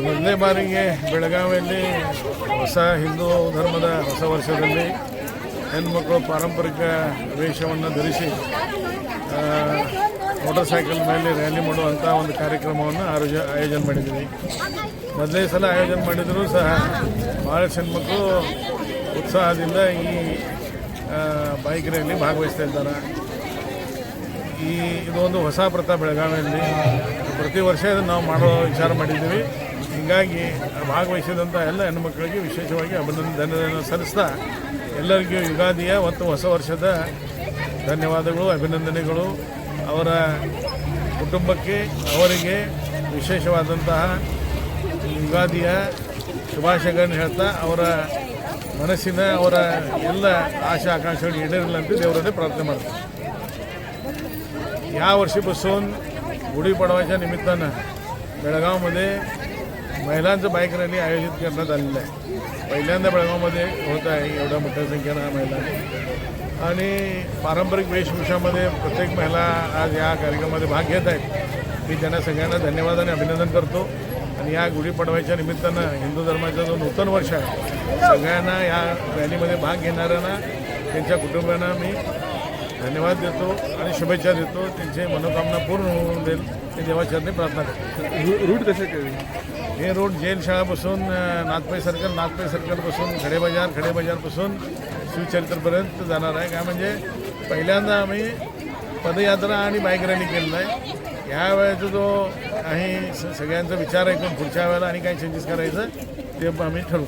ಮೊದಲನೇ ಬಾರಿಗೆ ಬೆಳಗಾವಿಯಲ್ಲಿ ಹೊಸ ಹಿಂದೂ ಧರ್ಮದ ಹೊಸ ವರ್ಷದಲ್ಲಿ ಹೆಣ್ಮಕ್ಳು ಪಾರಂಪರಿಕ ವೇಷವನ್ನು ಧರಿಸಿ ಮೋಟರ್ ಸೈಕಲ್ ಮೇಲೆ ರ್ಯಾಲಿ ಮಾಡುವಂಥ ಒಂದು ಕಾರ್ಯಕ್ರಮವನ್ನು ಆಯೋಜನೆ ಮಾಡಿದ್ದೀವಿ. ಮೊದಲನೇ ಸಲ ಆಯೋಜನೆ ಮಾಡಿದರೂ ಸಹ ಭಾಳಷ್ಟು ಹೆಣ್ಮಕ್ಳು ಉತ್ಸಾಹದಿಂದ ಈ ಬೈಕ್ ರ್ಯಾಲಿ ಭಾಗವಹಿಸ್ತಾ ಇದ್ದಾರೆ. ಇದೊಂದು ಹೊಸ ಪ್ರಥಾ ಬೆಳಗಾವಿಯಲ್ಲಿ ಪ್ರತಿ ವರ್ಷ ಇದನ್ನು ನಾವು ಮಾಡೋ ವಿಚಾರ ಮಾಡಿದ್ದೀವಿ. ಹೀಗಾಗಿ ಭಾಗವಹಿಸಿದಂಥ ಎಲ್ಲ ಹೆಣ್ಣುಮಕ್ಕಳಿಗೆ ವಿಶೇಷವಾಗಿ ಅಭಿನಂದನೆಯನ್ನು ಸಲ್ಲಿಸ್ತಾ ಎಲ್ಲರಿಗೂ ಯುಗಾದಿಯ ಮತ್ತು ಹೊಸ ವರ್ಷದ ಧನ್ಯವಾದಗಳು, ಅಭಿನಂದನೆಗಳು. ಅವರ ಕುಟುಂಬಕ್ಕೆ ಅವರಿಗೆ ವಿಶೇಷವಾದಂತಹ ಯುಗಾದಿಯ ಶುಭಾಶಯಗಳನ್ನು ಹೇಳ್ತಾ ಅವರ ಮನಸ್ಸಿನ ಅವರ ಎಲ್ಲ ಆಶಾ ಆಕಾಂಕ್ಷೆಗಳು ಈಡೇರಲ್ಲಂತ देवराने प्रार्थना करतो. या वर्षीपासून गुढीपाडवाच्या निमित्तानं बेळगावमध्ये महिलांचं बाईक रॅली आयोजित करण्यात आलेलं आहे. पहिल्यांदा बेळगावमध्ये होत आहे एवढ्या मोठ्या संख्येनं महिला आणि पारंपरिक वेशभूषामध्ये प्रत्येक महिला आज या कार्यक्रमामध्ये भाग घेत आहेत. मी त्यांना सगळ्यांना धन्यवाद आणि अभिनंदन करतो. आणि या गुढीपाडव्याच्या निमित्तानं हिंदू धर्माचं जो नूतन वर्ष आहे सगळ्यांना या रॅलीमध्ये भाग घेणाऱ्यांना त्यांच्या कुटुंबियांना मी धन्यवाद देतो आणि शुभेच्छा देतो. त्यांचे मनोकामना पूर्ण होऊन देईल ते देवाचरणी प्रार्थना करतो. रूट कसे केले? हे रोड जेल शाळापासून नाथपै सर्कलपासून खडे बाजारपासून शिवचरित्रपर्यंत जाणार आहे. काय म्हणजे पहिल्यांदा आम्ही पदयात्रा आणि बाईक रॅली केलेला आहे. यावेळेचा जो आहे सगळ्यांचा विचार ऐकून पुढच्या वेळेला आणि काही चेंजेस करायचं ते आम्ही ठरवू.